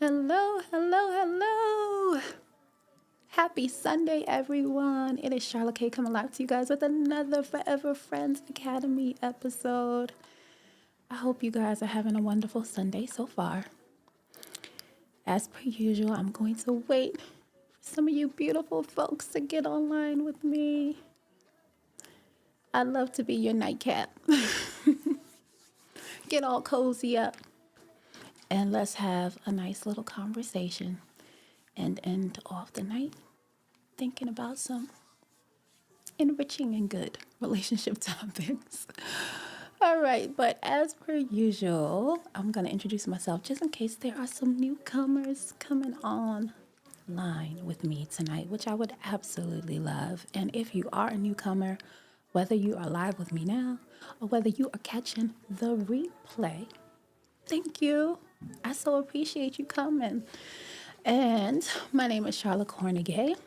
Hello, hello, hello. Happy Sunday, everyone. It is Charlotte coming live to you guys with another Forever Friends Academy episode. I hope you guys are having a wonderful Sunday so far. As per usual, I'm going to wait for some of you beautiful folks to get online with me. I'd love to be your nightcap. Get all cozy up. And let's have a nice little conversation and end off the night thinking about some enriching and good relationship topics. All right, but as per usual, I'm going to introduce myself just in case there are some newcomers coming online with me tonight, which I would absolutely love. And if you are a newcomer, whether you are live with me now or whether you are catching the replay, thank you. I so appreciate you coming. And my name is Sharlakornegay.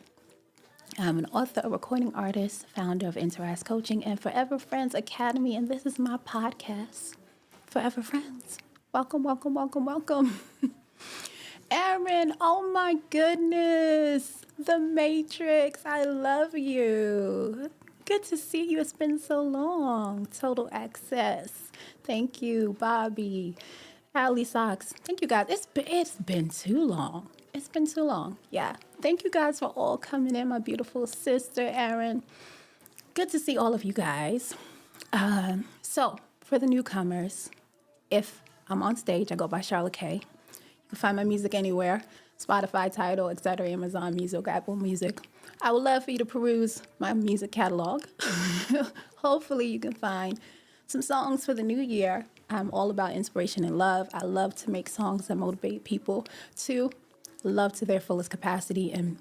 I'm an author, a recording artist, founder of Interask Coaching and Forever Friends Academy. And this is my podcast, Forever Friends. Welcome, welcome, welcome, welcome. Aaron, oh my goodness. The Matrix, I love you. Good to see you. It's been so long. Total Access. Thank you, Bobby. Allie Socks. Thank you guys. It's been too long. It's been too long. Yeah. Thank you guys for all coming in. My beautiful sister, Erin. Good to see all of you guys. So for the newcomers, if I'm on stage, I go by Charlotte K. You can find my music anywhere. Spotify, Tidal, etc., Amazon Music, Apple Music. I would love for you to peruse my music catalog. Hopefully you can find some songs for the new year. I'm all about inspiration and love. I love to make songs that motivate people to love to their fullest capacity and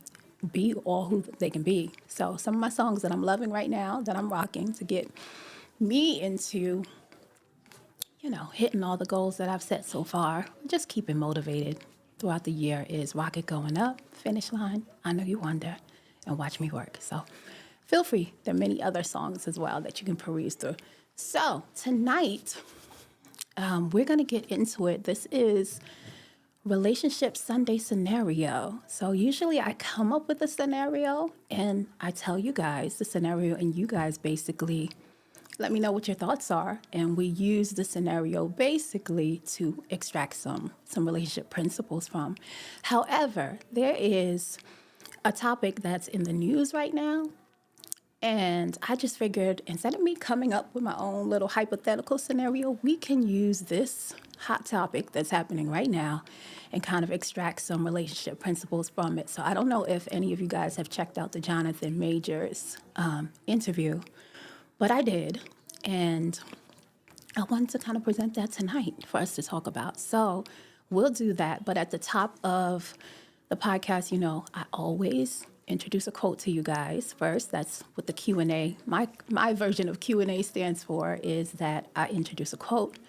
be all who they can be. So some of my songs that I'm loving right now, that I'm rocking to get me into, hitting all the goals that I've set so far, just keeping motivated throughout the year is Rocket Going Up, Finish Line, I Know You Wonder, and Watch Me Work. So feel free. There are many other songs as well that you can peruse through. So tonight, we're going to get into it. This is Relationship Sunday Scenario. So usually I come up with a scenario and I tell you guys the scenario, and you guys basically let me know what your thoughts are. And we use the scenario basically to extract some relationship principles from. However, there is a topic that's in the news right now. And I just figured instead of me coming up with my own little hypothetical scenario, we can use this hot topic that's happening right now and kind of extract some relationship principles from it. So I don't know if any of you guys have checked out the Jonathan Majors interview, but I did. And I wanted to kind of present that tonight for us to talk about. So we'll do that. But at the top of the podcast, I always introduce a quote to you guys first. That's what the Q&A, my version of Q&A stands for, is that I introduce a quote,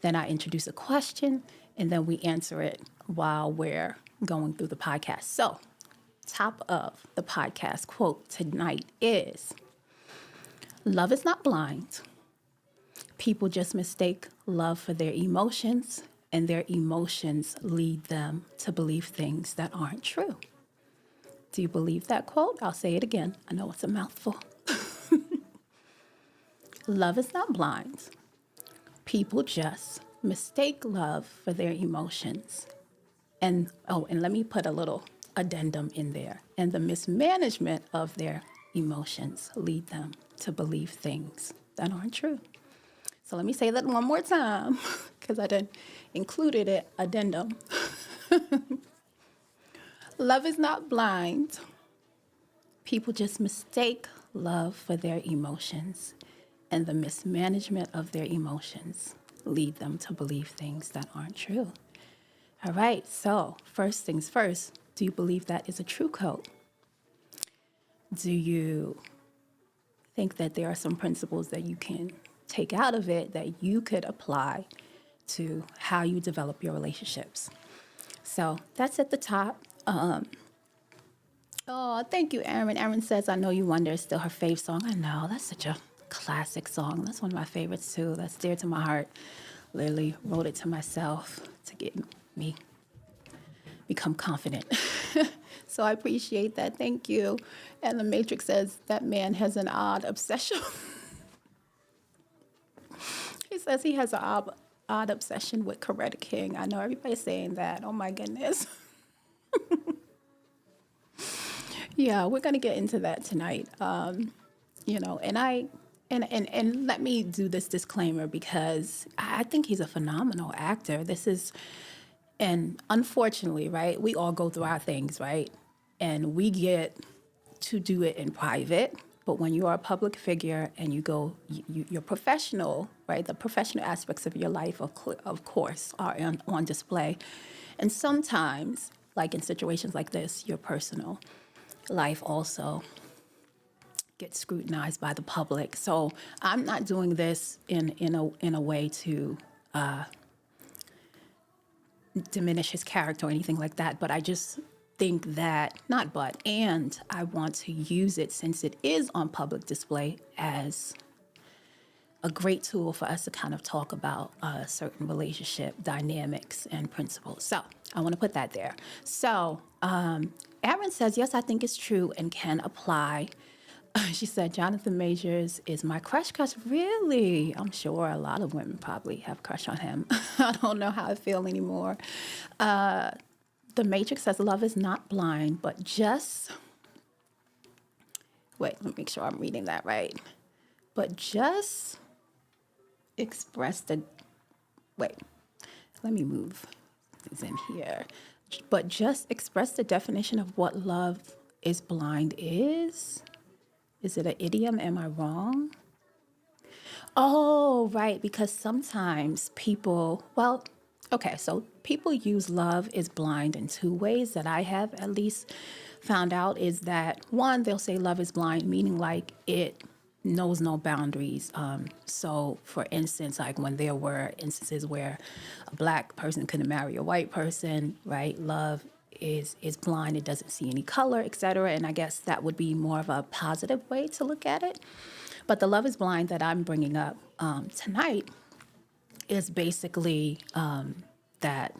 then I introduce a question, and then we answer it while we're going through the podcast. So top of the podcast quote tonight is, love is not blind. People just mistake love for their emotions, and their emotions lead them to believe things that aren't true. Do you believe that quote? I'll say it again. I know it's a mouthful. Love is not blind. People just mistake love for their emotions. And let me put a little addendum in there. And the mismanagement of their emotions lead them to believe things that aren't true. So let me say that one more time, because I didn't included it, addendum. Love is not blind. People just mistake love for their emotions, and the mismanagement of their emotions lead them to believe things that aren't true. All right, so first things first, do you believe that is a true quote? Do you think that there are some principles that you can take out of it that you could apply to how you develop your relationships? So that's at the top. Oh, thank you, Aaron. Aaron says, I Know You Wonder is still her fave song. I know, that's such a classic song. That's one of my favorites, too. That's dear to my heart. Literally wrote it to myself to get me become confident. So I appreciate that. Thank you. And the Matrix says that man has an odd obsession. He says he has an odd obsession with Coretta King. I know everybody's saying that. Oh my goodness. Yeah, we're going to get into that tonight. And let me do this disclaimer because I think he's a phenomenal actor. And unfortunately, right, we all go through our things, right? And we get to do it in private. But when you are a public figure and you're professional, right? The professional aspects of your life, of course, are on display. And sometimes, like in situations like this, your personal life also gets scrutinized by the public. So I'm not doing this in a way to diminish his character or anything like that, but I just think that, and I want to use it since it is on public display as a great tool for us to kind of talk about certain relationship dynamics and principles. So I want to put that there. So Aaron says, yes, I think it's true and can apply. She said, Jonathan Majors is my crush. Really? I'm sure a lot of women probably have a crush on him. I don't know how I feel anymore. The Matrix says, love is not blind, but just... Wait, let me make sure I'm reading that right. But just express the... Wait, let me move things in here. But just express the definition of what love is blind is... Is it an idiom? Am I wrong? Oh, right. Because sometimes people use love is blind in two ways that I have at least found out is that one, they'll say love is blind, meaning like it knows no boundaries. So for instance, like when there were instances where a black person couldn't marry a white person, right? Love is blind, it doesn't see any color, etc. And I guess that would be more of a positive way to look at it. But the love is blind that I'm bringing up tonight is basically that,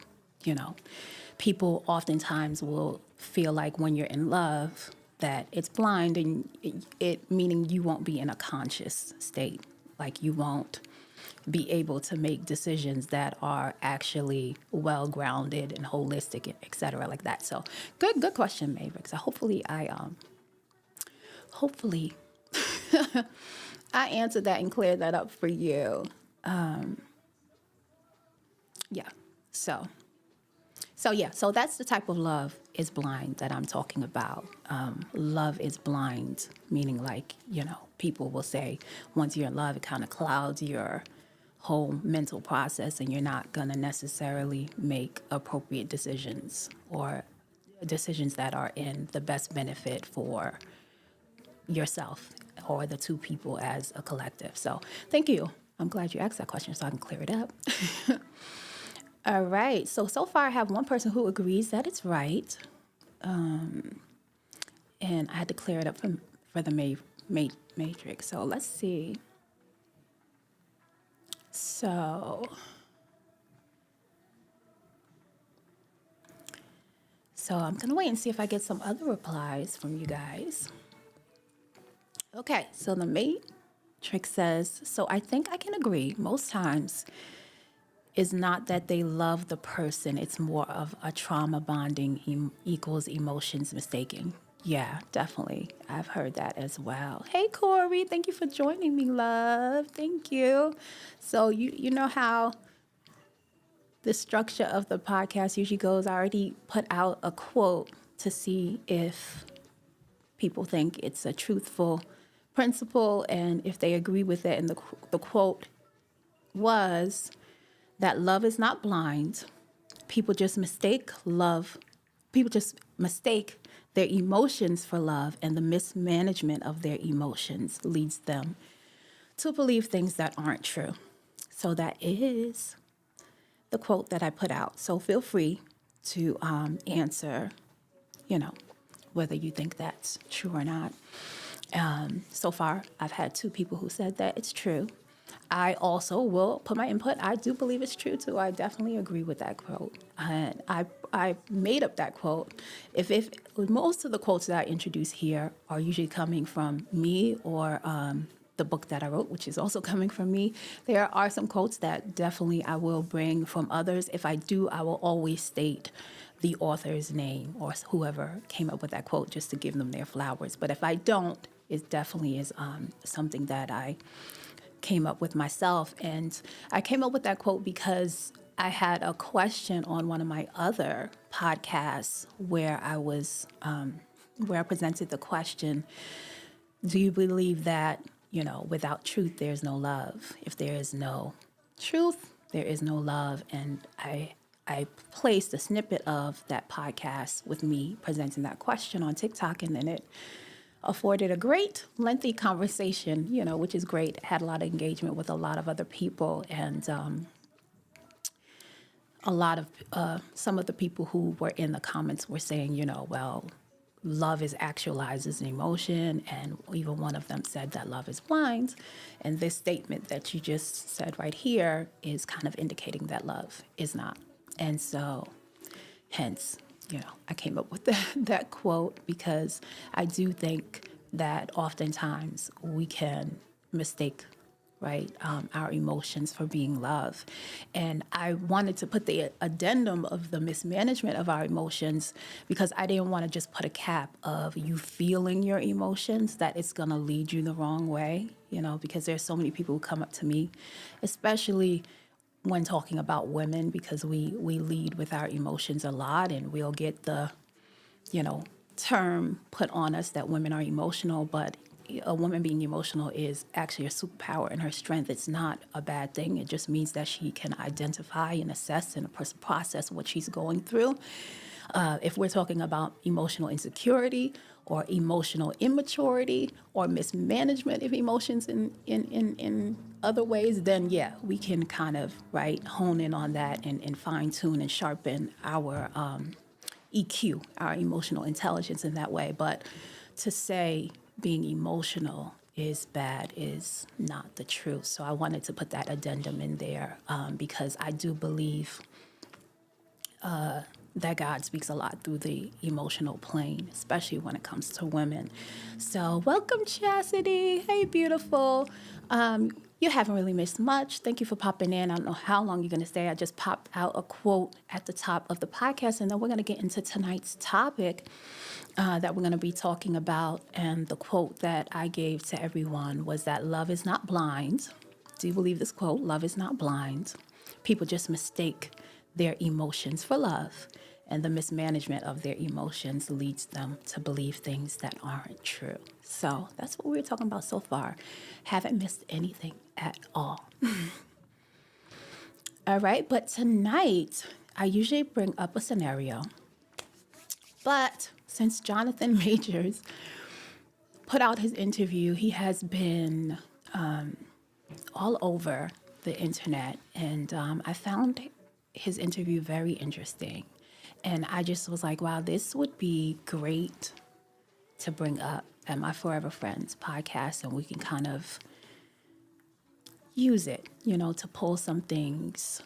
people oftentimes will feel like when you're in love that it's blind and it meaning you won't be in a conscious state, like you won't be able to make decisions that are actually well-grounded and holistic, et cetera, like that. So good question, Mavericks. So hopefully I answered that and cleared that up for you. Yeah. So that's the type of love is blind that I'm talking about. Love is blind, meaning like, people will say once you're in love, it kind of clouds your whole mental process and you're not going to necessarily make appropriate decisions or decisions that are in the best benefit for yourself or the two people as a collective. So thank you. I'm glad you asked that question so I can clear it up. All right. So far I have one person who agrees that it's right. And I had to clear it up for the matrix. So let's see. So I'm going to wait and see if I get some other replies from you guys. Okay, so the matrix says, so I think I can agree most times is not that they love the person. It's more of a trauma bonding equals emotions mistaking. Yeah, definitely. I've heard that as well. Hey, Corey, thank you for joining me, love. Thank you. So you know how the structure of the podcast usually goes. I already put out a quote to see if people think it's a truthful principle and if they agree with it. And the quote was that love is not blind. People just mistake their emotions for love, and the mismanagement of their emotions leads them to believe things that aren't true. So that is the quote that I put out. So feel free to answer, whether you think that's true or not. So far, I've had 2 people who said that it's true. I also will put my input. I do believe it's true too. I definitely agree with that quote. And I made up that quote. If most of the quotes that I introduce here are usually coming from me or the book that I wrote, which is also coming from me. There are some quotes that definitely I will bring from others. If I do, I will always state the author's name or whoever came up with that quote just to give them their flowers. But if I don't, it definitely is something that I came up with myself. And I came up with that quote because I had a question on one of my other podcasts where where I presented the question, do you believe that, without truth, there's no love? If there is no truth, there is no love. And I placed a snippet of that podcast with me presenting that question on TikTok, and then it afforded a great lengthy conversation, which is great. Had a lot of engagement with a lot of other people, and a lot of some of the people who were in the comments were saying, well, love is actualized as an emotion, and even one of them said that love is blind. And this statement that you just said right here is kind of indicating that love is not. And so, hence, I came up with that quote because I do think that oftentimes we can mistake, right, our emotions for being love. And I wanted to put the addendum of the mismanagement of our emotions because I didn't want to just put a cap of you feeling your emotions, that it's going to lead you the wrong way, because there's so many people who come up to me, especially when talking about women, because we lead with our emotions a lot, and we'll get the, term put on us that women are emotional, but a woman being emotional is actually a superpower and her strength. It's not a bad thing. It just means that she can identify and assess and process what she's going through. If we're talking about emotional insecurity or emotional immaturity or mismanagement of emotions in other ways, then yeah, we can kind of, right, hone in on that and fine tune and sharpen our EQ, our emotional intelligence in that way. But to say being emotional is bad is not the truth. So I wanted to put that addendum in there because I do believe that God speaks a lot through the emotional plane, especially when it comes to women. So welcome, Chastity. Hey, beautiful. You haven't really missed much. Thank you for popping in. I don't know how long you're going to stay. I just popped out a quote at the top of the podcast, and then we're going to get into tonight's topic that we're going to be talking about. And the quote that I gave to everyone was that love is not blind. Do you believe this quote? Love is not blind. People just mistake their emotions for love, and the mismanagement of their emotions leads them to believe things that aren't true. So that's what we're talking about so far. Haven't missed anything at all. All right, but tonight I usually bring up a scenario, but since Jonathan Majors put out his interview, he has been all over the internet, and I found his interview very interesting. And I just was like, wow, this would be great to bring up at my Forever Friends podcast, and we can kind of use it, to pull some things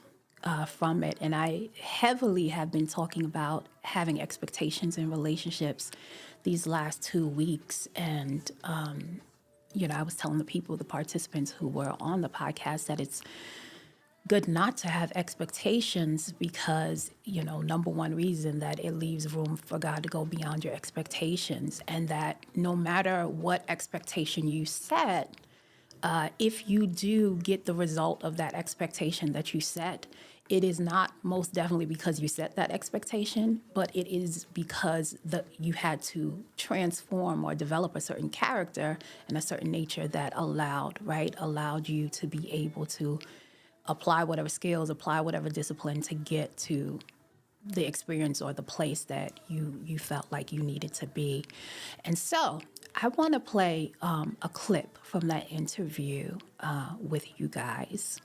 from it. And I heavily have been talking about having expectations in relationships these last 2 weeks. And, I was telling the participants who were on the podcast, that it's good not to have expectations because, number one reason that it leaves room for God to go beyond your expectations, and that no matter what expectation you set, if you do get the result of that expectation that you set, it is not most definitely because you set that expectation, but it is because you had to transform or develop a certain character and a certain nature that allowed you to be able to apply whatever skills, apply whatever discipline to get to the experience or the place that you felt like you needed to be. And so I want to play a clip from that interview with you guys,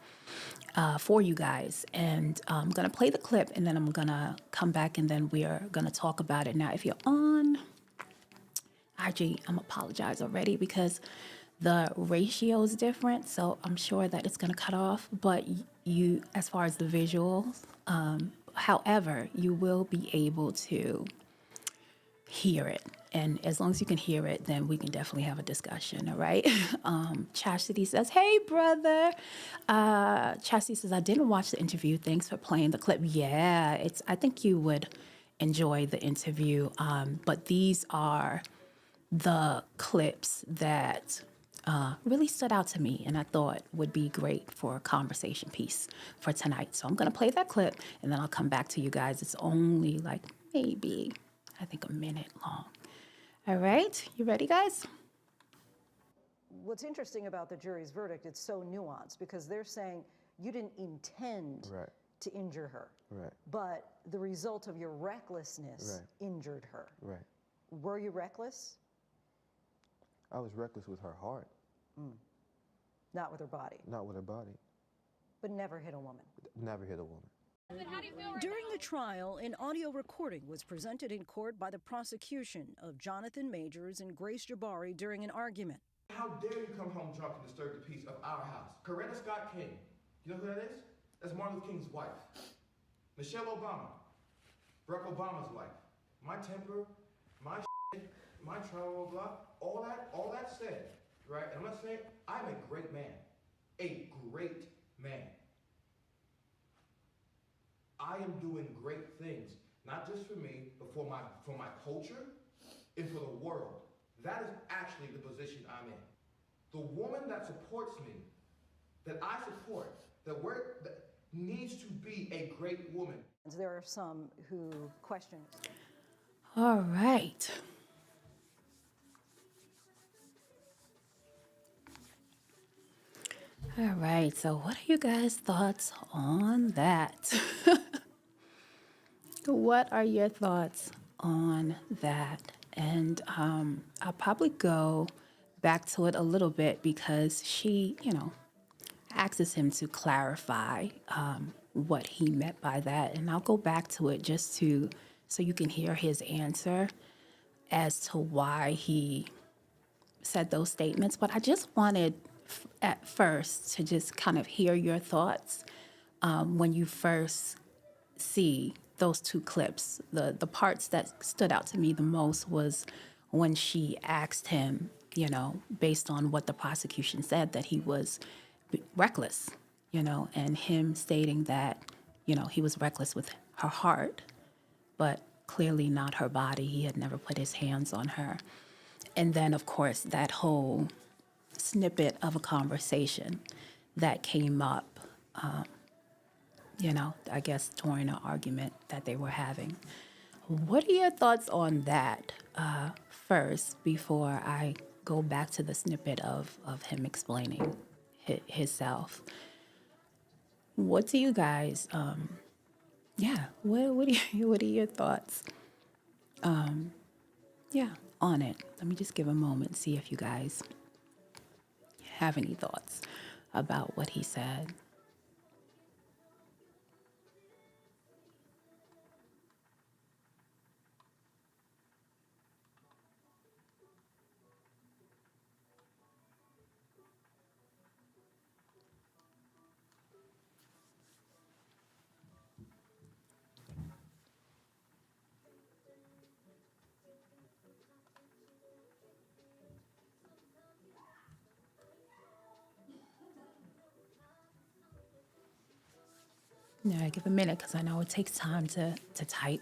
for you guys. And I'm going to play the clip, and then I'm going to come back, and then we are going to talk about it. Now, if you're on IG, I'm apologize already because The ratio is different, so I'm sure that it's going to cut off. But you, as far as the visuals, however, you will be able to hear it. And as long as you can hear it, then we can definitely have a discussion, all right? Chastity says, hey, brother. Chastity says, I didn't watch the interview. Thanks for playing the clip. Yeah, I think you would enjoy the interview. But these are the clips that really stood out to me and I thought would be great for a conversation piece for tonight. So I'm going to play that clip and then I'll come back to you guys. It's only like maybe, I think, a minute long. All right, you ready, guys? What's interesting about the jury's verdict, it's so nuanced because they're saying you didn't intend to injure her, but the result of your recklessness injured her. Were you reckless? I was reckless with her heart. Not with her body. Not with her body. But never hit a woman. Never hit a woman. During the trial, an audio recording was presented in court by the prosecution of Jonathan Majors and Grace Jabari during an argument. How dare you come home drunk and disturb the peace of our house? Coretta Scott King. You know who that is? That's Martin Luther King's wife. Michelle Obama. Barack Obama's wife. My temper, my shit, my travel, blah, all that said, right? And I'm not saying I'm a great man. A great man. I am doing great things, not just for me, but for my culture and for the world. That is actually the position I'm in. The woman that supports me, that I support, that needs to be a great woman. There are some who question. All right. All right, so what are you guys' thoughts on that? What are your thoughts on that? And I'll probably go back to it a little bit because she, asks him to clarify what he meant by that. And I'll go back to it just so you can hear his answer as to why he said those statements. But I just wanted at first to just kind of hear your thoughts when you first see those two clips. The parts that stood out to me the most was when she asked him, based on what the prosecution said, that he was reckless, and him stating that, he was reckless with her heart, but clearly not her body. He had never put his hands on her. And then, of course, that whole snippet of a conversation that came up, I guess during an argument that they were having. What are your thoughts on that first before I go back to the snippet of him explaining himself? What do you guys, what are your thoughts, on it? Let me just give a moment, see if you guys have any thoughts about what he said. Yeah, give a minute because I know it takes time to type.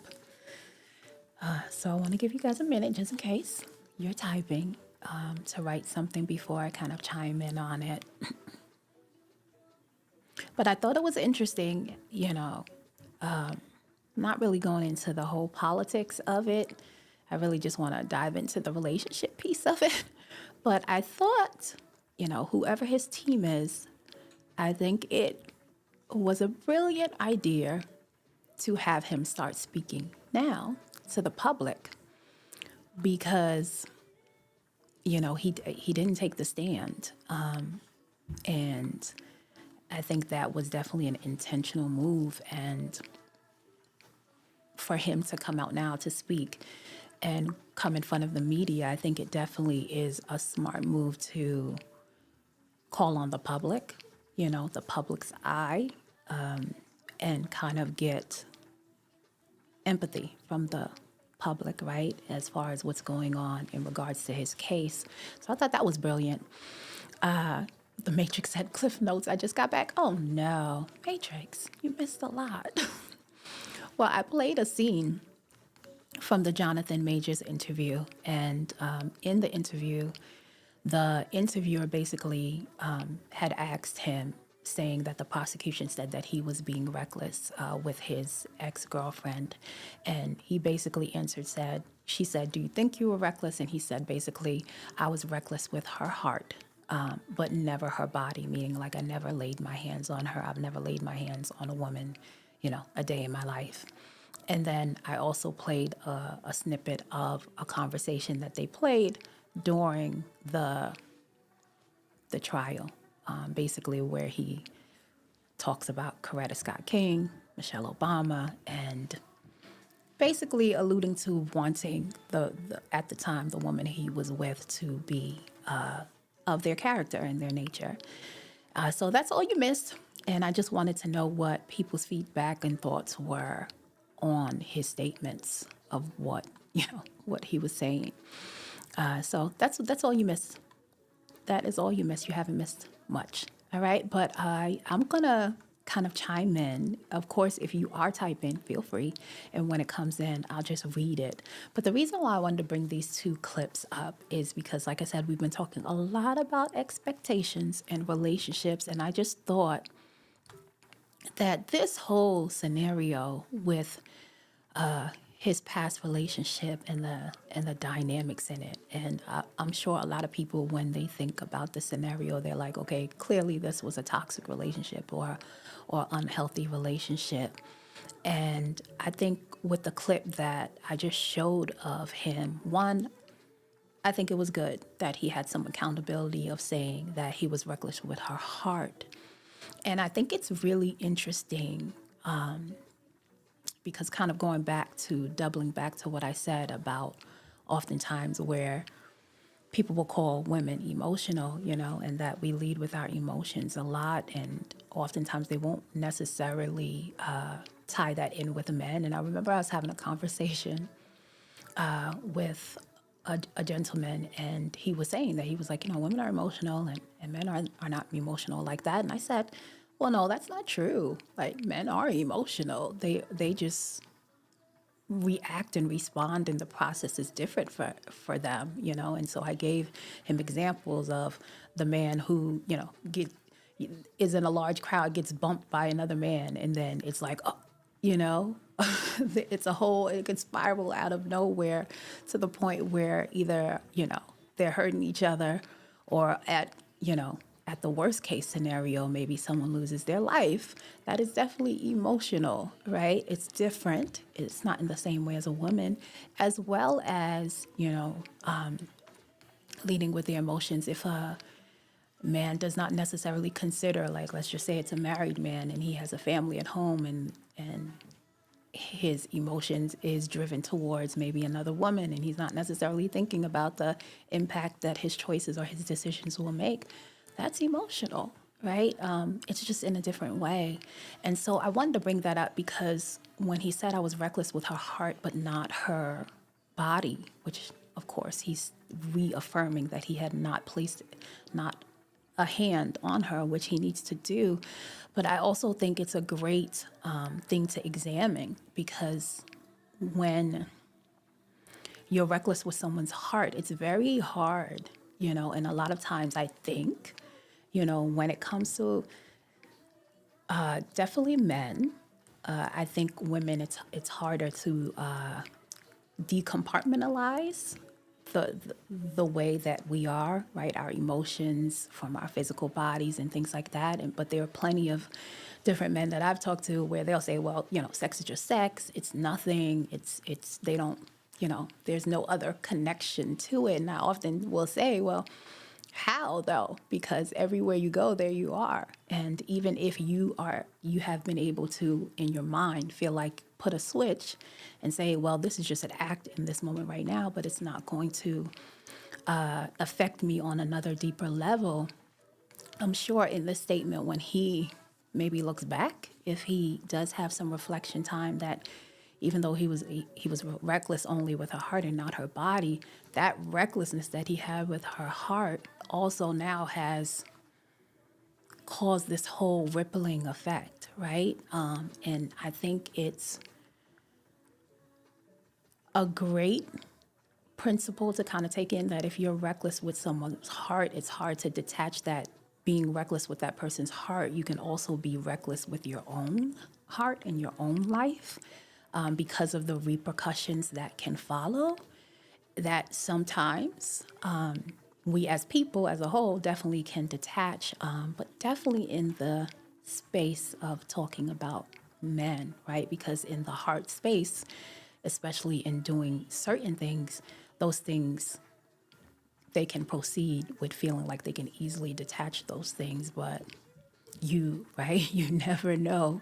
So I want to give you guys a minute just in case you're typing to write something before I kind of chime in on it. But I thought it was interesting, not really going into the whole politics of it. I really just want to dive into the relationship piece of it. But I thought, whoever his team is, I think it was a brilliant idea to have him start speaking now to the public because, he didn't take the stand. And I think that was definitely an intentional move. And for him to come out now to speak, and come in front of the media, I think it definitely is a smart move to call on the public, the public's eye, and kind of get empathy from the public, right, as far as what's going on in regards to his case. So I thought that was brilliant. The Matrix had cliff notes. I just got back. Oh no, Matrix, you missed a lot. Well, I played a scene from the Jonathan Majors interview, and in the interview, the interviewer basically had asked him, saying that the prosecution said that he was being reckless with his ex-girlfriend. And he basically she said, do you think you were reckless? And he said, basically, I was reckless with her heart, but never her body, meaning like I never laid my hands on her. I've never laid my hands on a woman, a day in my life. And then I also played a snippet of a conversation that they played during the trial, basically where he talks about Coretta Scott King, Michelle Obama, and basically alluding to wanting at the time, the woman he was with to be of their character and their nature. So that's all you missed. And I just wanted to know what people's feedback and thoughts were on his statements of what he was saying. So that's all you missed. That is all you missed. You haven't missed much. All right. But I'm going to kind of chime in. Of course, if you are typing, feel free. And when it comes in, I'll just read it. But the reason why I wanted to bring these two clips up is because, like I said, we've been talking a lot about expectations and relationships. And I just thought that this whole scenario with his past relationship and the dynamics in it. And I'm sure a lot of people, when they think about the scenario, they're like, okay, clearly this was a toxic relationship or unhealthy relationship. And I think with the clip that I just showed of him, one, I think it was good that he had some accountability of saying that he was reckless with her heart. And I think it's really interesting because kind of doubling back to what I said about oftentimes where people will call women emotional, and that we lead with our emotions a lot. And oftentimes they won't necessarily tie that in with men. And I remember I was having a conversation with a gentleman, and he was saying that he was like, women are emotional and men are not emotional like that. And I said, well, no, that's not true. Like, men are emotional. They just react and respond, and the process is different for them, And so I gave him examples of the man who, is in a large crowd, gets bumped by another man, and then it's like, oh, it could spiral out of nowhere to the point where either, they're hurting each other, or at the worst case scenario, maybe someone loses their life. That is definitely emotional, right? It's different. It's not in the same way as a woman, as well as, leading with their emotions. If a man does not necessarily consider, like, let's just say it's a married man and he has a family at home, and his emotions is driven towards maybe another woman, and he's not necessarily thinking about the impact that his choices or his decisions will make, that's emotional, right? It's just in a different way. And so I wanted to bring that up because when he said I was reckless with her heart but not her body, which of course he's reaffirming that he had not placed a hand on her, which he needs to do. But I also think it's a great thing to examine, because when you're reckless with someone's heart, it's very hard, and a lot of times I think, when it comes to definitely men, I think women, it's harder to decompartmentalize the way that we are, right? Our emotions from our physical bodies and things like that. But there are plenty of different men that I've talked to where they'll say, well, sex is just sex. It's nothing. They don't, there's no other connection to it. And I often will say, well, how though? Because everywhere you go, there you are. And even if you have been able to, in your mind, feel like put a switch and say, well, this is just an act in this moment right now, but it's not going to affect me on another deeper level. I'm sure in this statement, when he maybe looks back, if he does have some reflection time, that even though he was reckless only with her heart and not her body, that recklessness that he had with her heart also now has caused this whole rippling effect, right? And I think it's a great principle to kind of take in, that if you're reckless with someone's heart, it's hard to detach that being reckless with that person's heart. You can also be reckless with your own heart and your own life, because of the repercussions that can follow, that sometimes we as people as a whole definitely can detach, but definitely in the space of talking about men, right? Because in the heart space, especially in doing certain things, those things, they can proceed with feeling like they can easily detach those things, but you never know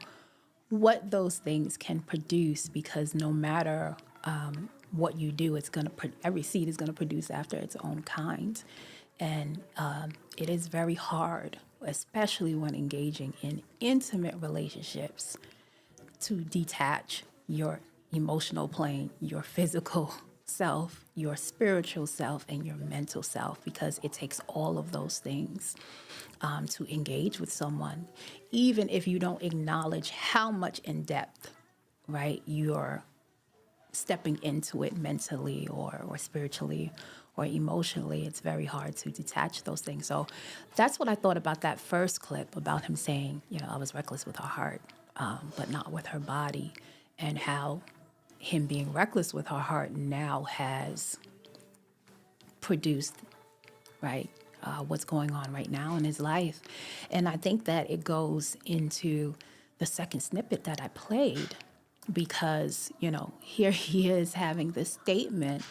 what those things can produce, because no matter what you do, it's going to every seed is going to produce after its own kind. And it is very hard, especially when engaging in intimate relationships, to detach your emotional plane, your physical self, your spiritual self, and your mental self, because it takes all of those things to engage with someone, even if you don't acknowledge how much in depth, right, you're stepping into it mentally or spiritually or emotionally. It's very hard to detach those things. So that's what I thought about that first clip, about him saying, I was reckless with her heart, but not with her body, and how him being reckless with her heart now has produced, right, what's going on right now in his life. And I think that it goes into the second snippet that I played, because, here he is having this statement,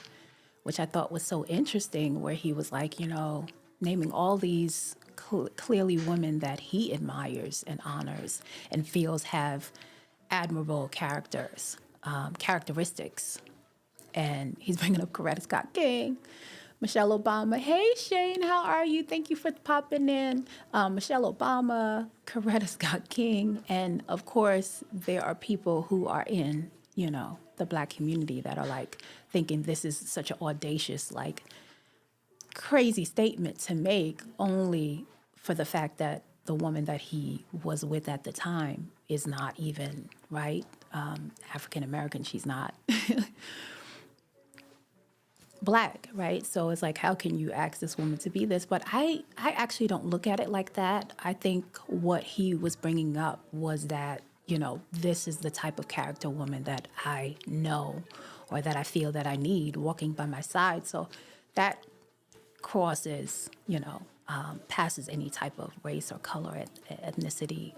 which I thought was so interesting, where he was like, naming all these clearly women that he admires and honors and feels have admirable characteristics. And he's bringing up Coretta Scott King, Michelle Obama. Hey, Shane, how are you? Thank you for popping in. Michelle Obama, Coretta Scott King. And of course, there are people who are in, the Black community that are like thinking this is such an audacious, like crazy statement to make, only for the fact that the woman that he was with at the time is not even, right, African American. She's not Black, right? So it's like, how can you ask this woman to be this? But I actually don't look at it like that. I think what he was bringing up was that, this is the type of character woman that I know, or that I feel that I need walking by my side. So that crosses, passes any type of race or color, ethnicity.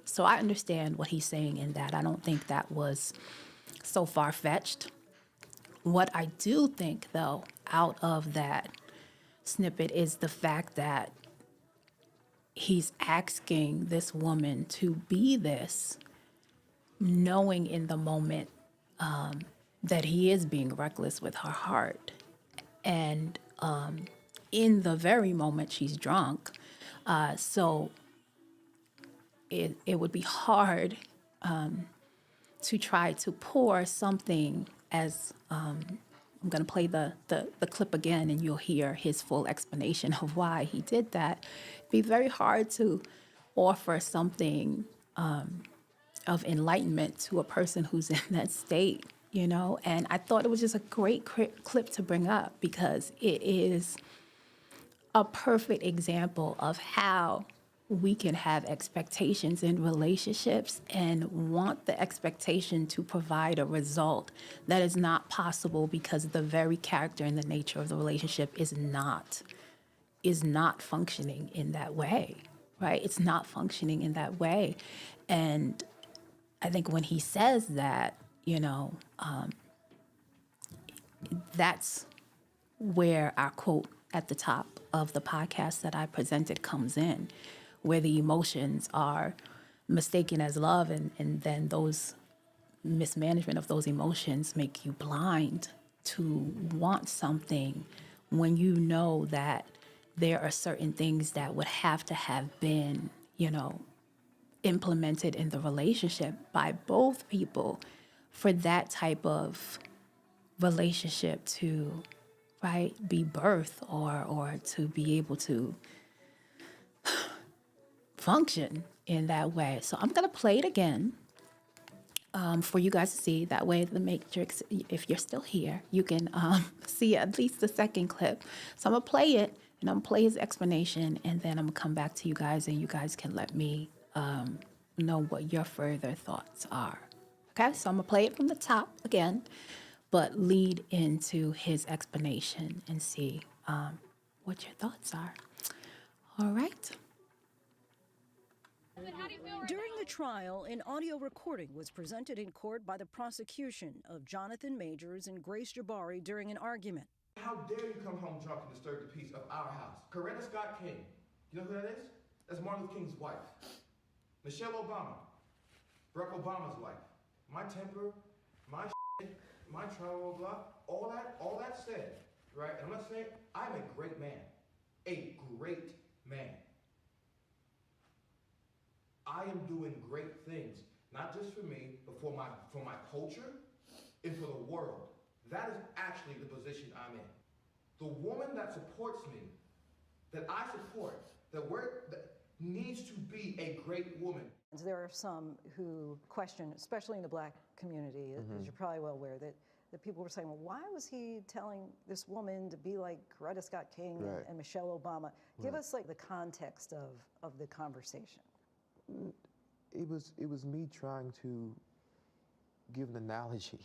So I understand what he's saying in that. I don't think that was so far-fetched. What I do think, though, out of that snippet is the fact that he's asking this woman to be this, knowing in the moment that he is being reckless with her heart. And in the very moment she's drunk. So it would be hard to try to pour something as I'm going to play the clip again, and you'll hear his full explanation of why he did that. It'd be very hard to offer something of enlightenment to a person who's in that state, And I thought it was just a great clip to bring up, because it is a perfect example of how we can have expectations in relationships and want the expectation to provide a result that is not possible, because the very character and the nature of the relationship is not functioning in that way, right? It's not functioning in that way. And I think when he says that, that's where our quote at the top of the podcast that I presented comes in, where the emotions are mistaken as love, and then those mismanagement of those emotions make you blind to want something when you know that there are certain things that would have to have been, implemented in the relationship by both people for that type of relationship to, right, be birth or to be able to function in that way. So I'm going to play it again for you guys to see. That way, the Matrix, if you're still here, you can see at least the second clip. So I'm going to play it, and I'm going to play his explanation, and then I'm going to come back to you guys, and you guys can let me know what your further thoughts are. Okay, so I'm going to play it from the top again, but lead into his explanation and see what your thoughts are. All right. During the trial, an audio recording was presented in court by the prosecution of Jonathan Majors and Grace Jabari during an argument. How dare you come home drunk and disturb the peace of our house? Coretta Scott King. You know who that is? That's Martin Luther King's wife. Michelle Obama. Barack Obama's wife. My temper, my shit, my travel, blah, all that said, right? And I'm not saying I'm a great man. A great man. I am doing great things, not just for me, but for my culture and for the world. That is actually the position I'm in. The woman that supports me, that I support, that needs to be a great woman. There are some who question, especially in the black community, as you're probably well aware, that people were saying, well, why was he telling this woman to be like Coretta Scott King and Michelle Obama? Give us like the context of the conversation. It was me trying to give an analogy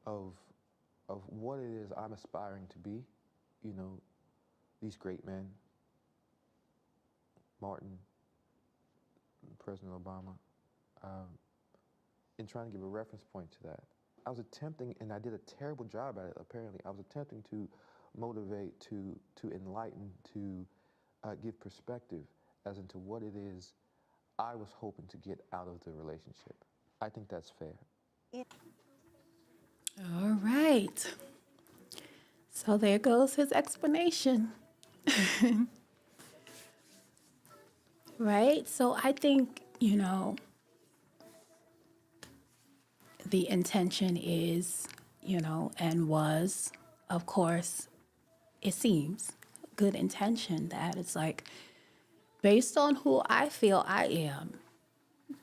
of what it is I'm aspiring to be. These great men, Martin, President Obama, and trying to give a reference point to that. I was attempting, and I did a terrible job at it, apparently. I was attempting to motivate, to enlighten, to give perspective as into what it is I was hoping to get out of the relationship. I think that's fair. All right. So there goes his explanation. Right? So I think, the intention is, and was, of course, it seems, good intention that it's like, based on who I feel I am,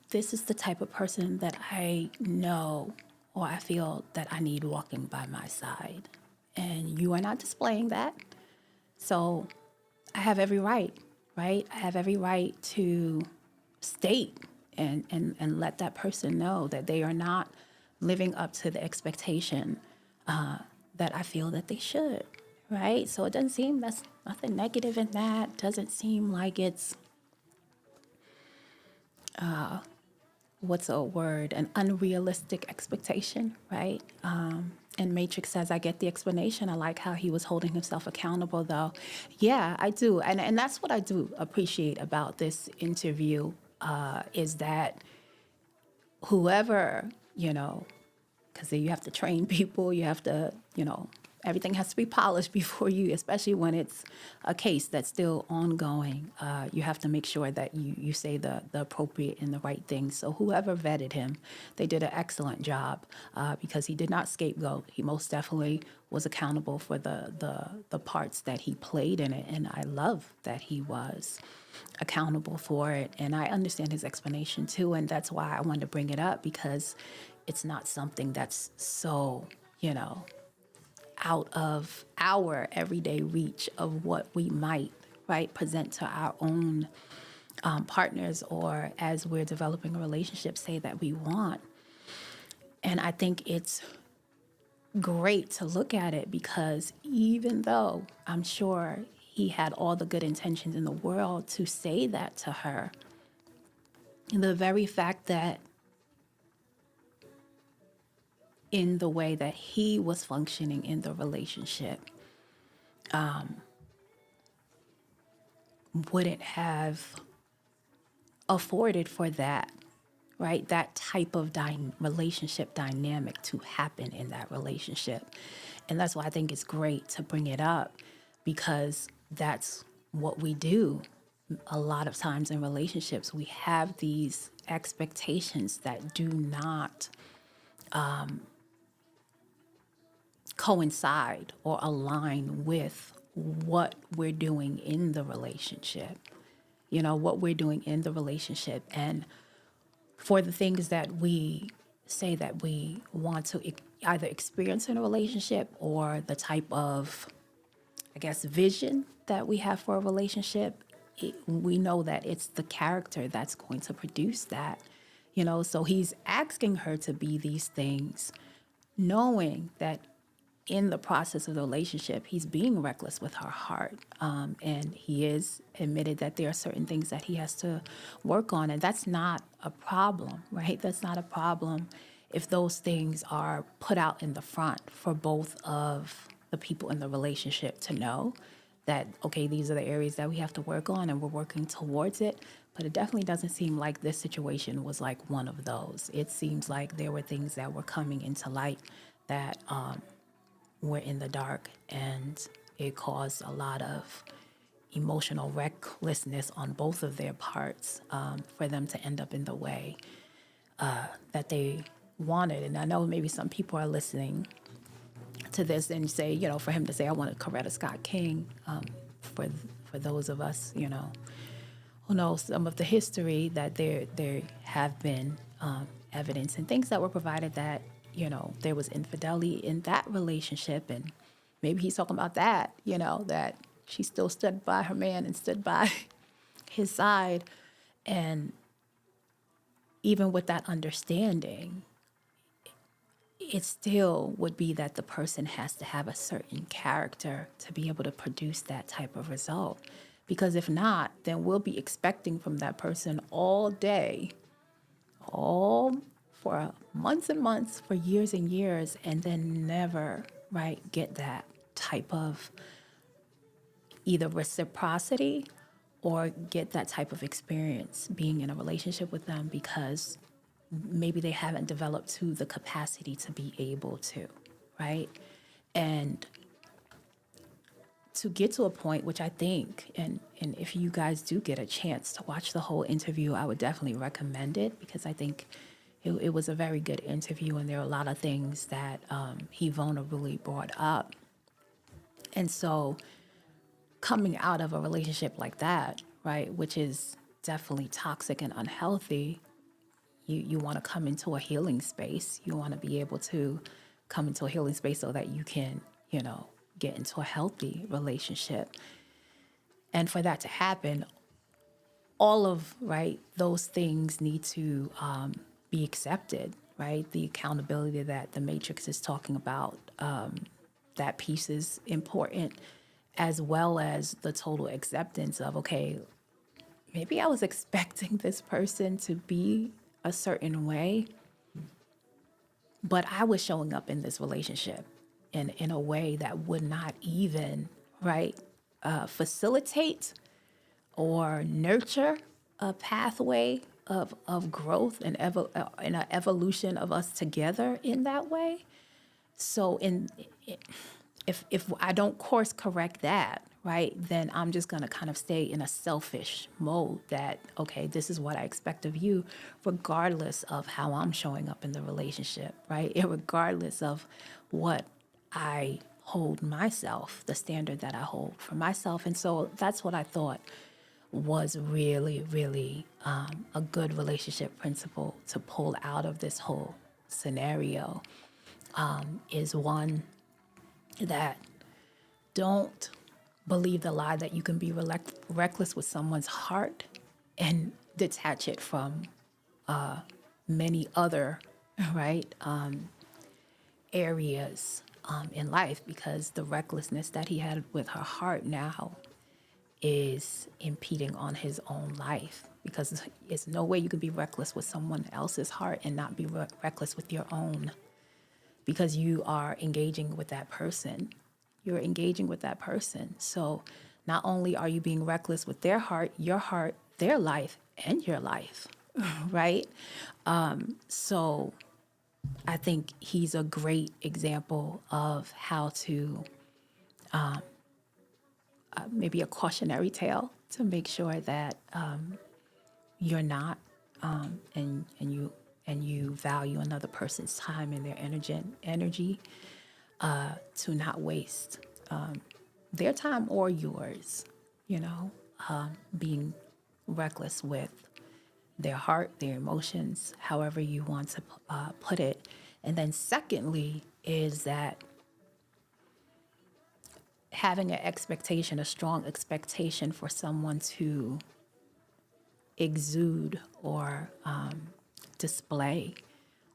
this is the type of person that I know or I feel that I need walking by my side. And you are not displaying that. So I have every right, right? I have every right to state and let that person know that they are not living up to the expectation that I feel that they should, right? So it doesn't seem, that's nothing negative in that. Doesn't seem like it's, what's a word, an unrealistic expectation, right? And Matrix says, I get the explanation. I like how he was holding himself accountable, though. Yeah, I do. And that's what I do appreciate about this interview, is that whoever, because you have to train people, you have to, everything has to be polished before you, especially when it's a case that's still ongoing. You have to make sure that you say the appropriate and the right things. So whoever vetted him, they did an excellent job because he did not scapegoat. He most definitely was accountable for the parts that he played in it. And I love that he was accountable for it. And I understand his explanation too. And that's why I wanted to bring it up, because it's not something that's so, out of our everyday reach of what we might, right, present to our own partners, or as we're developing a relationship, say that we want. And I think it's great to look at it, because even though I'm sure he had all the good intentions in the world to say that to her, the very fact that in the way that he was functioning in the relationship wouldn't have afforded for that, right? That type of relationship dynamic to happen in that relationship. And that's why I think it's great to bring it up, because that's what we do a lot of times in relationships. We have these expectations that do not coincide or align with what we're doing in the relationship, what we're doing in the relationship. And for the things that we say that we want to either experience in a relationship, or the type of, I guess, vision that we have for a relationship, we know that it's the character that's going to produce that, So he's asking her to be these things, knowing that in the process of the relationship, he's being reckless with her heart. And he is admitted that there are certain things that he has to work on. And that's not a problem, right? That's not a problem if those things are put out in the front for both of the people in the relationship to know that, okay, these are the areas that we have to work on and we're working towards it. But it definitely doesn't seem like this situation was like one of those. It seems like there were things that were coming into light that were in the dark, and it caused a lot of emotional recklessness on both of their parts, for them to end up in the way that they wanted. And I know maybe some people are listening to this and say, for him to say, I wanted Coretta Scott King, for those of us, who know some of the history, that there have been evidence and things that were provided that, there was infidelity in that relationship. And maybe he's talking about that, that she still stood by her man and stood by his side. And even with that understanding, it still would be that the person has to have a certain character to be able to produce that type of result. Because if not, then we'll be expecting from that person all day, all for months and months, for years and years, and then never, right, get that type of either reciprocity or get that type of experience being in a relationship with them, because maybe they haven't developed to the capacity to be able to, right? And to get to a point, which I think, and if you guys do get a chance to watch the whole interview, I would definitely recommend it, because I think it was a very good interview, and there are a lot of things that he vulnerably brought up. And so coming out of a relationship like that, right, which is definitely toxic and unhealthy, you want to come into a healing space. You want to be able to come into a healing space so that you can, get into a healthy relationship. And for that to happen, all of, right, those things need to be accepted, right? The accountability that the Matrix is talking about, that piece is important, as well as the total acceptance of, okay, maybe I was expecting this person to be a certain way, but I was showing up in this relationship in a way that would not even, right, facilitate or nurture a pathway of growth and an evolution of us together in that way. So if I don't course correct that, right, then I'm just going to kind of stay in a selfish mode that, okay, this is what I expect of you, regardless of how I'm showing up in the relationship, right? Regardless of what I hold myself, the standard that I hold for myself. And so that's what I thought was really, really a good relationship principle to pull out of this whole scenario, is one that don't believe the lie that you can be reckless with someone's heart and detach it from many other, right, areas in life, because the recklessness that he had with her heart now is impeding on his own life, because it's no way you can be reckless with someone else's heart and not be reckless with your own, because you are engaging with that person. You're engaging with that person. So not only are you being reckless with their heart, their life, and your life, right? So I think he's a great example of how to maybe a cautionary tale to make sure that you're not and you value another person's time and their energy to not waste their time or yours, you know, being reckless with their heart, their emotions, however you want to put it. And then secondly is that having an expectation, a strong expectation for someone to exude or display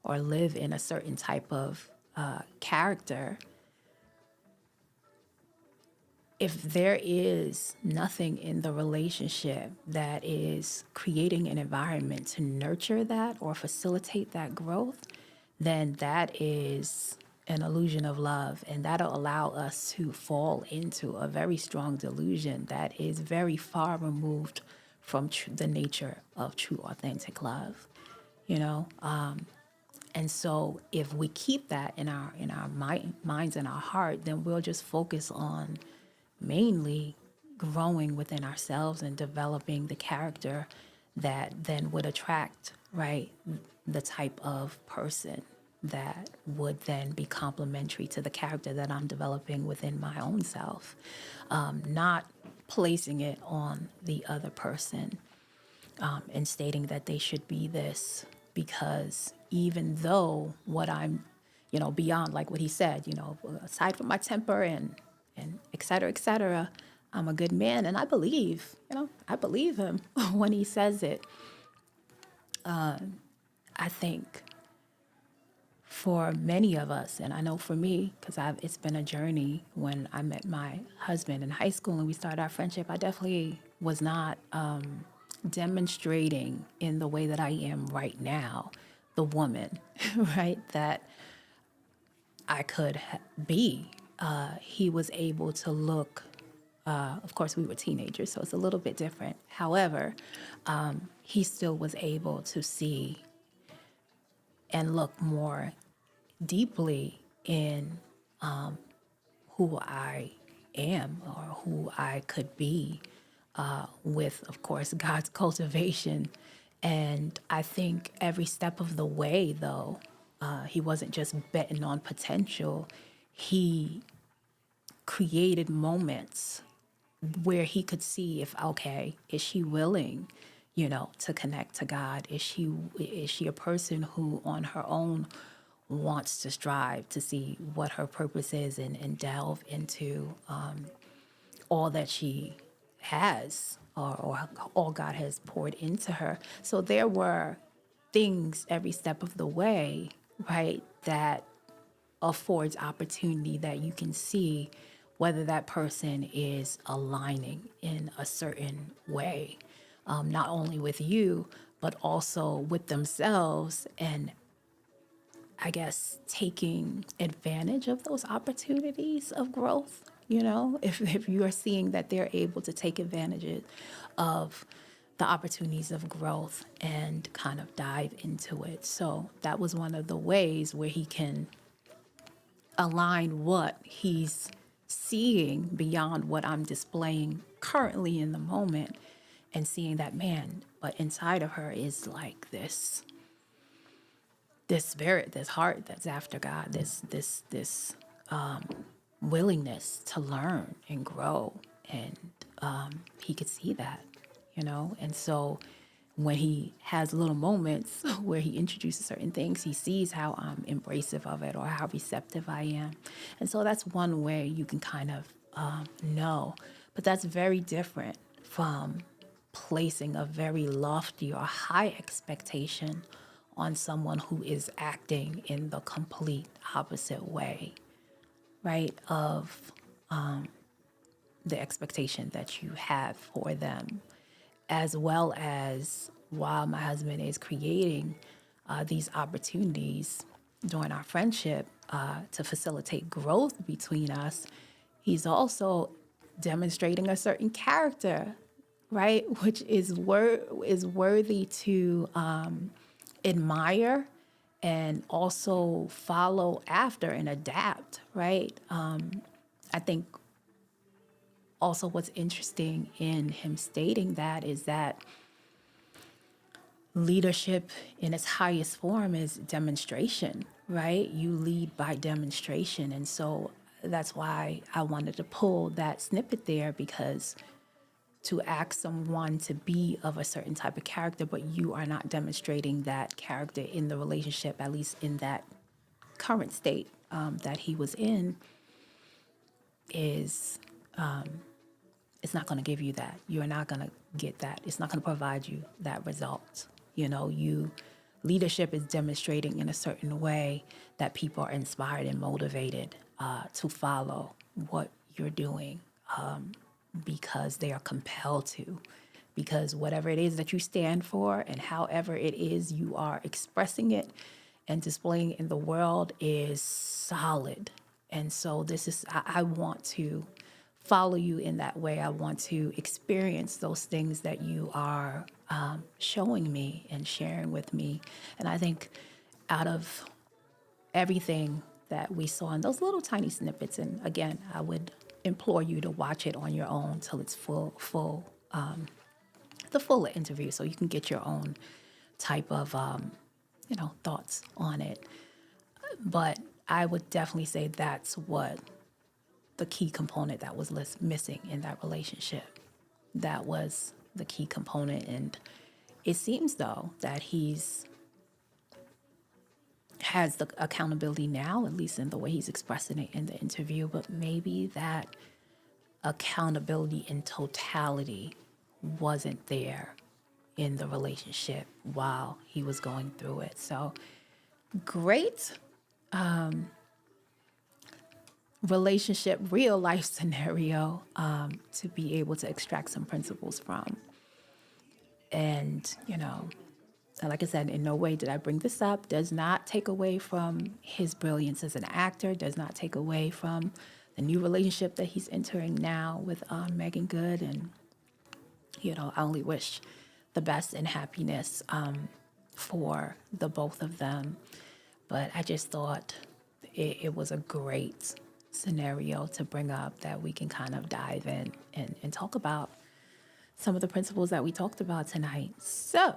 or live in a certain type of character. If there is nothing in the relationship that is creating an environment to nurture that or facilitate that growth, then that is an illusion of love. And that'll allow us to fall into a very strong delusion that is very far removed from the nature of true, authentic love, you know? And so if we keep that in our minds and our heart, then we'll just focus on mainly growing within ourselves and developing the character that then would attract, right, the type of person that would then be complementary to the character that I'm developing within my own self, not placing it on the other person and stating that they should be this, because even though what I'm, you know, beyond like what he said, you know, aside from my temper and et cetera, I'm a good man. And I believe, you know, I believe him when he says it. I think for many of us, and I know for me, because it's been a journey. When I met my husband in high school and we started our friendship, I definitely was not demonstrating in the way that I am right now, the woman, right, that I could be. He was able to look, of course, we were teenagers, so it's a little bit different. However, he still was able to see and look more deeply in who I am or who I could be with, of course, God's cultivation. And I think every step of the way, though, he wasn't just betting on potential. He created moments where he could see if, okay, is she willing, you know, to connect to God? Is she a person who on her own wants to strive to see what her purpose is and delve into all that she has or all God has poured into her. So there were things every step of the way, right, that affords opportunity that you can see whether that person is aligning in a certain way, not only with you, but also with themselves, and I guess taking advantage of those opportunities of growth. You know, if you are seeing that they're able to take advantage of the opportunities of growth and kind of dive into it. So that was one of the ways where he can align what he's seeing beyond what I'm displaying currently in the moment, and seeing that, man, but inside of her is like this spirit, this heart that's after God, this willingness to learn and grow. And he could see that, you know? And so when he has little moments where he introduces certain things, he sees how I'm embracive of it or how receptive I am. And so that's one way you can kind of know. But that's very different from placing a very lofty or high expectation on someone who is acting in the complete opposite way, right, of the expectation that you have for them. As well as, while my husband is creating these opportunities during our friendship to facilitate growth between us, he's also demonstrating a certain character, right? Which is worthy to admire and also follow after and adapt, right? I think also what's interesting in him stating that is that leadership in its highest form is demonstration, right? You lead by demonstration. And so that's why I wanted to pull that snippet there, because to ask someone to be of a certain type of character, but you are not demonstrating that character in the relationship, at least in that current state that he was in, is it's not going to give you that. You're not going to get that. It's not going to provide you that result. You know, leadership is demonstrating in a certain way that people are inspired and motivated to follow what you're doing because they are compelled to. Because whatever it is that you stand for and however it is you are expressing it and displaying in the world is solid. And so I want to follow you in that way. I want to experience those things that you are showing me and sharing with me. And I think out of everything that we saw in those little tiny snippets, and again, I would implore you to watch it on your own till it's the full interview, so you can get your own type of thoughts on it. But I would definitely say that's what the key component that was missing in that relationship. That was the key component. And it seems, though, that has the accountability now, at least in the way he's expressing it in the interview, but maybe that accountability in totality wasn't there in the relationship while he was going through it. So great relationship, real life scenario to be able to extract some principles from. And, like I said, in no way did I bring this up. Does not take away from his brilliance as an actor, does not take away from the new relationship that he's entering now with Megan Good. And, I only wish the best and happiness for the both of them. But I just thought it was a great scenario to bring up that we can kind of dive in and talk about some of the principles that we talked about tonight. So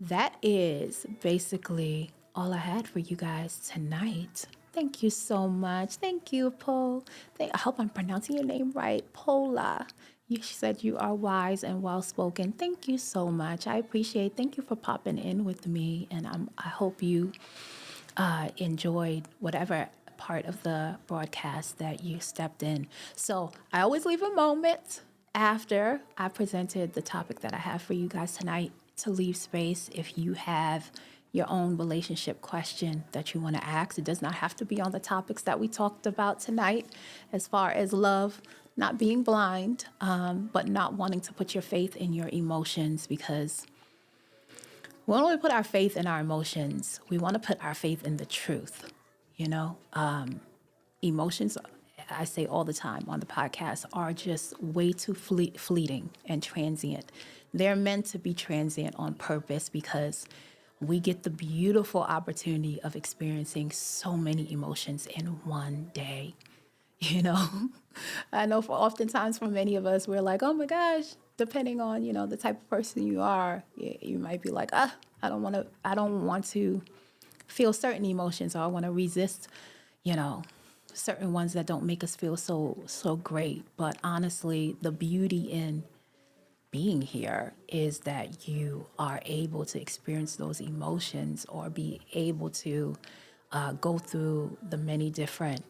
that is basically all I had for you guys tonight. Thank you so much. Thank you, Paul. I hope I'm pronouncing your name right. Paula. You said you are wise and well-spoken. Thank you so much. I appreciate it. Thank you for popping in with me. And I hope you enjoyed whatever part of the broadcast that you stepped in. So I always leave a moment after I presented the topic that I have for you guys tonight to leave space if you have your own relationship question that you want to ask. It does not have to be on the topics that we talked about tonight, as far as love, not being blind, but not wanting to put your faith in your emotions, because when we put our faith in our emotions, we want to put our faith in the truth. Emotions, I say all the time on the podcast, are just way too fleeting and transient. They're meant to be transient on purpose because we get the beautiful opportunity of experiencing so many emotions in one day. I know oftentimes for many of us, we're like, oh my gosh, depending on, the type of person you are, you might be like, I don't want to feel certain emotions, or I want to resist, certain ones that don't make us feel so great. But honestly, the beauty in being here is that you are able to experience those emotions, or be able to go through the many different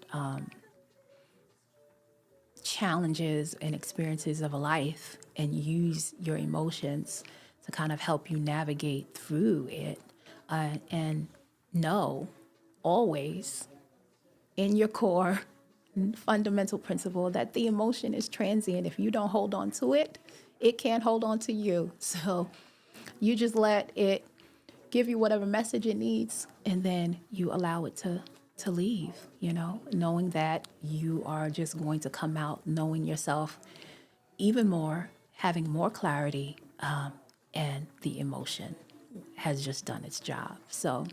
challenges and experiences of life and use your emotions to kind of help you navigate through it. And know always in your core fundamental principle that the emotion is transient. If you don't hold on to it, it can't hold on to you. So you just let it give you whatever message it needs, and then you allow it to leave, knowing that you are just going to come out knowing yourself even more having more clarity, and the emotion has just done its job. So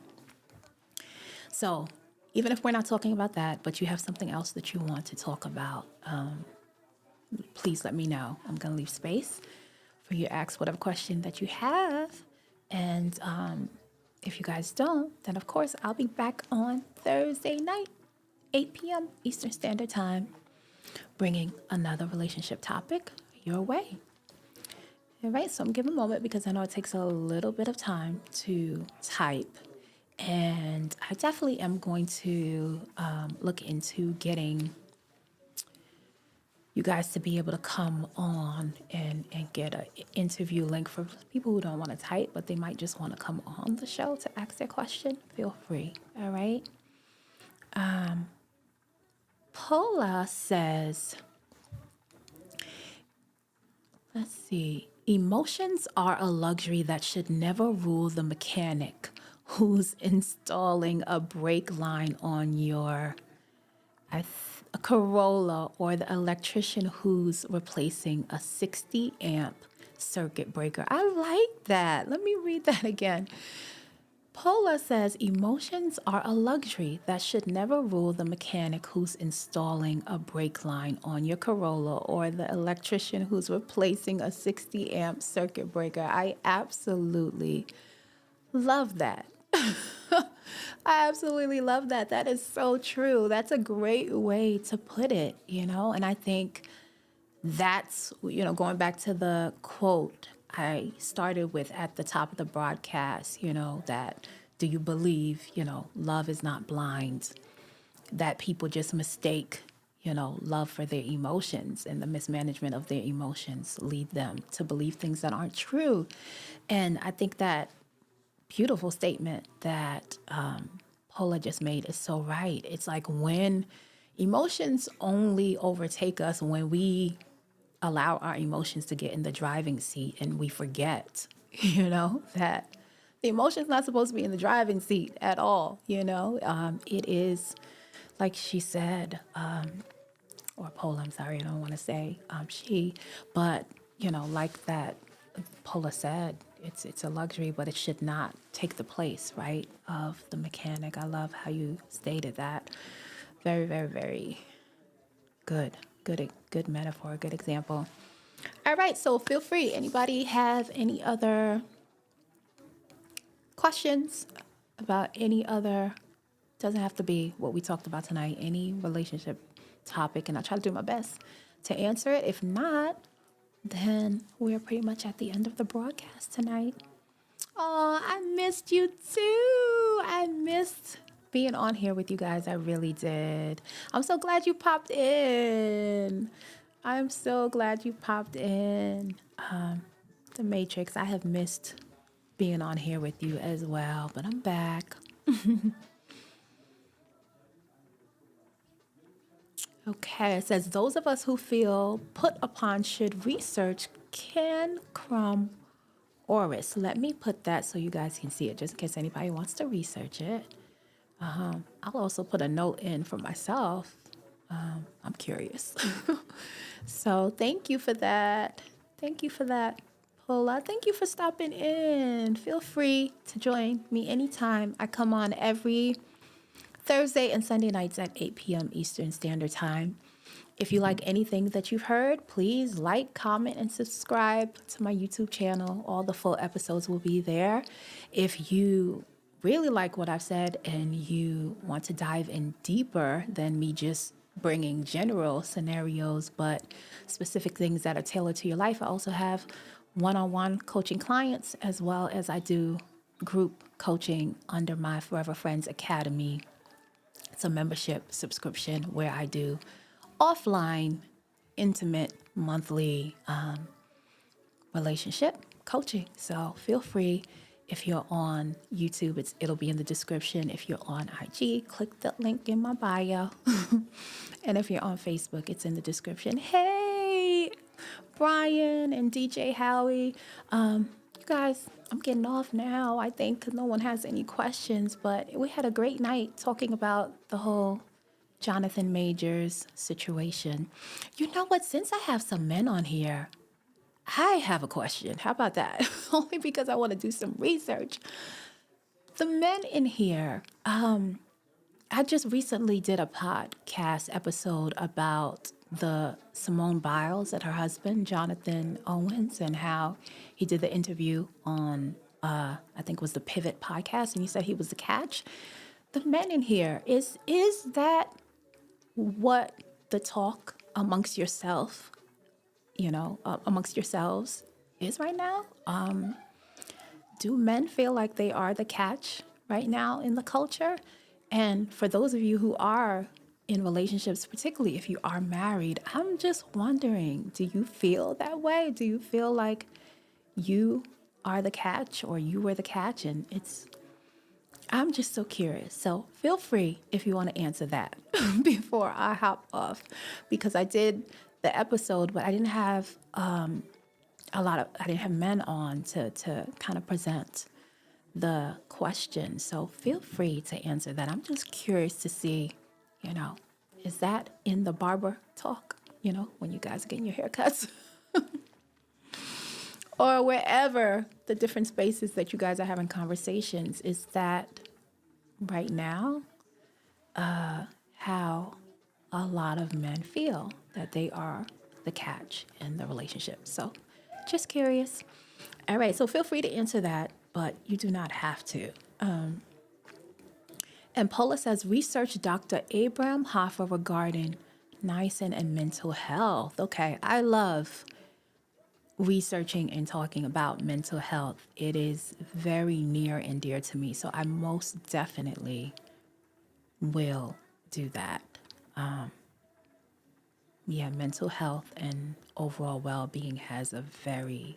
even if we're not talking about that, but you have something else that you want to talk about, please let me know. I'm going to leave space for you to ask whatever question that you have. And if you guys don't, then of course I'll be back on Thursday night, 8 p.m. Eastern Standard Time, bringing another relationship topic your way. All right, so I'm giving a moment because I know it takes a little bit of time to type. And I definitely am going to look into getting you guys to be able to come on and get an interview link for people who don't want to type, but they might just want to come on the show to ask their question. Feel free, all right? Paula says, let's see, emotions are a luxury that should never rule the mechanic who's installing a brake line on your a Corolla, or the electrician who's replacing a 60 amp circuit breaker. I like that. Let me read that again. Paula says emotions are a luxury that should never rule the mechanic who's installing a brake line on your Corolla, or the electrician who's replacing a 60 amp circuit breaker. I absolutely love that. I absolutely love that. That is so true. That's a great way to put it, and I think that's, going back to the quote I started with at the top of the broadcast, that do you believe, love is not blind, that people just mistake, love for their emotions, and the mismanagement of their emotions lead them to believe things that aren't true. And I think that beautiful statement that Paula just made is so right. It's like when emotions only overtake us when we allow our emotions to get in the driving seat, and we forget, that the emotion's not supposed to be in the driving seat at all. It is, like she said, or Paula, I'm sorry, I don't want to say she, but, like that Paula said, it's a luxury, but it should not take the place, right, of the mechanic. I love how you stated that. Very, very, very good metaphor, good example. All right, so feel free. Anybody have any other questions about any other, doesn't have to be what we talked about tonight, any relationship topic, and I'll try to do my best to answer it. If not, then we're pretty much at the end of the broadcast tonight. Oh, I missed you too. I missed being on here with you guys. I really did. I'm so glad you popped in. I'm so glad you popped in. The Matrix, I have missed being on here with you as well, but I'm back. Okay, it says, those of us who feel put upon should research Can Crumb Oris. Let me put that so you guys can see it, just in case anybody wants to research it. I'll also put a note in for myself. I'm curious. So thank you for that. Thank you for that, Paula. Thank you for stopping in. Feel free to join me anytime. I come on every Thursday and Sunday nights at 8 p.m. Eastern Standard Time. If you like anything that you've heard, please like, comment, and subscribe to my YouTube channel. All the full episodes will be there. If you really like what I've said and you want to dive in deeper than me just bringing general scenarios, but specific things that are tailored to your life, I also have one-on-one coaching clients, as well as I do group coaching under my Forever Friends Academy. It's a membership subscription where I do offline, intimate, monthly relationship coaching. So feel free. If you're on YouTube, it'll be in the description. If you're on IG, click the link in my bio. And if you're on Facebook, it's in the description. Hey, Brian and DJ Howie. You guys, I'm getting off now, I think, because no one has any questions. But we had a great night talking about the whole Jonathan Majors situation. You know what? Since I have some men on here, I have a question. How about that? Only because I want to do some research. The men in here, I just recently did a podcast episode about the Simone Biles and her husband, Jonathan Owens, and how he did the interview on, I think it was the Pivot podcast, and he said he was the catch. The men in here, is that what the talk amongst yourself, amongst yourselves is right now? Do men feel like they are the catch right now in the culture? And for those of you who are in relationships, particularly if you are married, I'm just wondering, do you feel that way? Do you feel like you are the catch or you were the catch? And I'm just so curious. So feel free if you want to answer that before I hop off, because I did the episode, but I didn't have I didn't have men on to kind of present the question. So feel free to answer that. I'm just curious to see, is that in the barber talk, when you guys are getting your haircuts? Or wherever the different spaces that you guys are having conversations, is that right now how a lot of men feel that they are the catch in the relationship? So just curious. All right, so feel free to answer that, but you do not have to. And Paula says, research Dr. Abraham Hoffa regarding niacin and mental health. Okay, I love researching and talking about mental health. It is very near and dear to me, so I most definitely will do that. Yeah, mental health and overall well-being has a very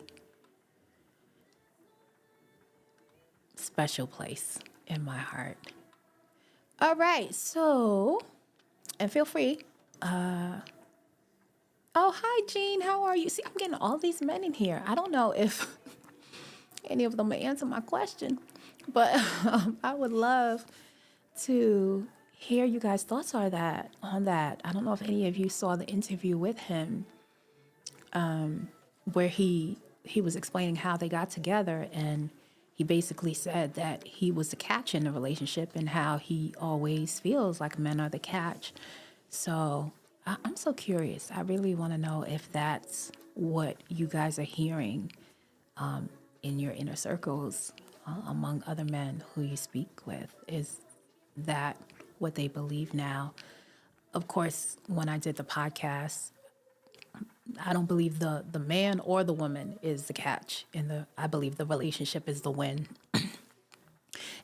special place in my heart. All right, so, and feel free. Oh, hi, Jean. How are you? See, I'm getting all these men in here. I don't know if any of them will answer my question, but I would love to hear you guys' thoughts on that. I don't know if any of you saw the interview with him, where he was explaining how they got together, and he basically said that he was the catch in the relationship and how he always feels like men are the catch. So I'm so curious. I really want to know if that's what you guys are hearing in your inner circles among other men who you speak with. Is that what they believe now? Of course, when I did the podcast, I don't believe the man or the woman is the catch. I believe the relationship is the win.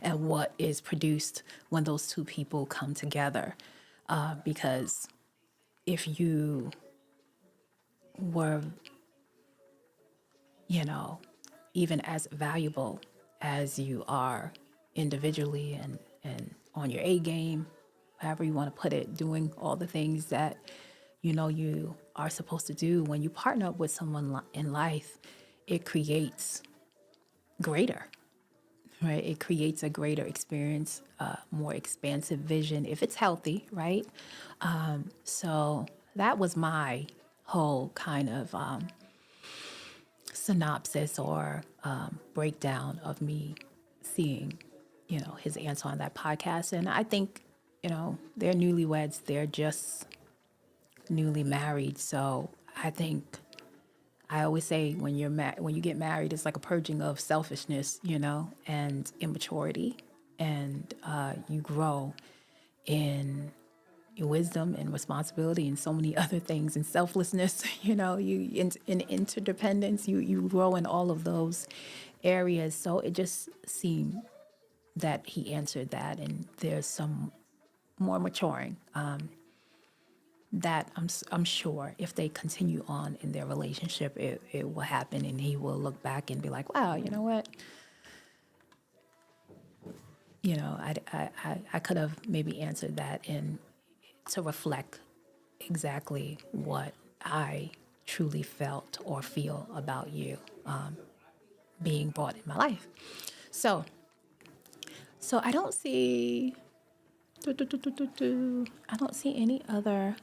And what is produced when those two people come together. Because if you were, even as valuable as you are individually and on your A game, however you want to put it, doing all the things that you are supposed to do, when you partner up with someone in life, it creates greater, right? It creates a greater experience, more expansive vision, if it's healthy, right? So that was my whole kind of synopsis or breakdown of me seeing, his answer on that podcast. And I think, they're newlyweds. They're just newly married. So I think I always say when you get married, it's like a purging of selfishness, and immaturity, and you grow in your wisdom and responsibility and so many other things, and selflessness. In interdependence, you grow in all of those areas. So it just seemed that he answered that, and there's some more maturing. That I'm sure if they continue on in their relationship, it will happen, and he will look back and be like, wow, you know what? I could have maybe answered that and to reflect exactly what I truly felt or feel about you being brought in my life. So I don't see, I don't see any other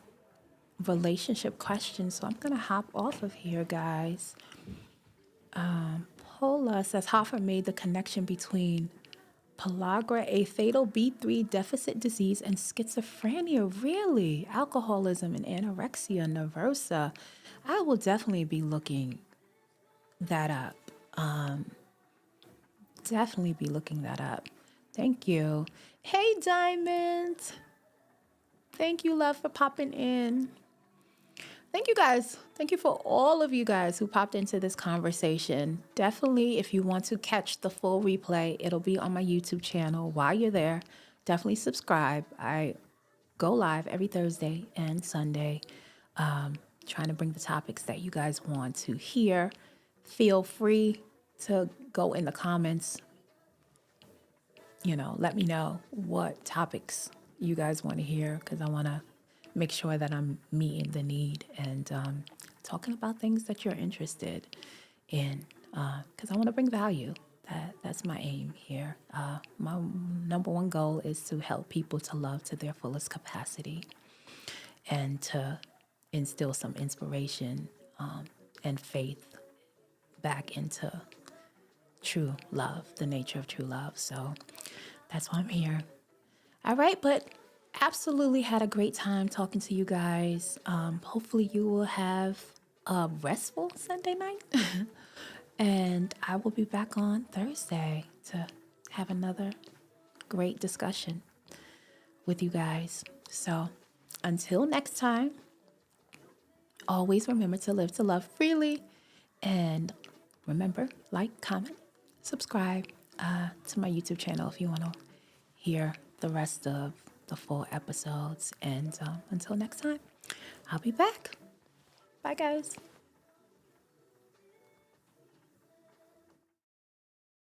relationship questions. So I'm going to hop off of here, guys. Paula says, Hoffer made the connection between pellagra, a fatal B3 deficit disease, and schizophrenia. Really? Alcoholism and anorexia nervosa. I will definitely be looking that up. Definitely be looking that up. Thank you. Hey, Diamond. Thank you, love, for popping in. Thank you, guys. Thank you for all of you guys who popped into this conversation. Definitely, if you want to catch the full replay, it'll be on my YouTube channel. While you're there, definitely subscribe. I go live every Thursday and Sunday, trying to bring the topics that you guys want to hear. Feel free to go in the comments. Let me know what topics you guys want to hear, because I want to make sure that I'm meeting the need and talking about things that you're interested in, because I want to bring value. That's my aim here. My number one goal is to help people to love to their fullest capacity and to instill some inspiration and faith back into true love, the nature of true love. So that's why I'm here. All right, but absolutely had a great time talking to you guys. Hopefully you will have a restful Sunday night. And I will be back on Thursday to have another great discussion with you guys. So until next time, always remember to live to love freely. And remember, like, comment, subscribe to my YouTube channel if you want to hear the rest of the full episodes. And until next time, I'll be back. Bye, guys.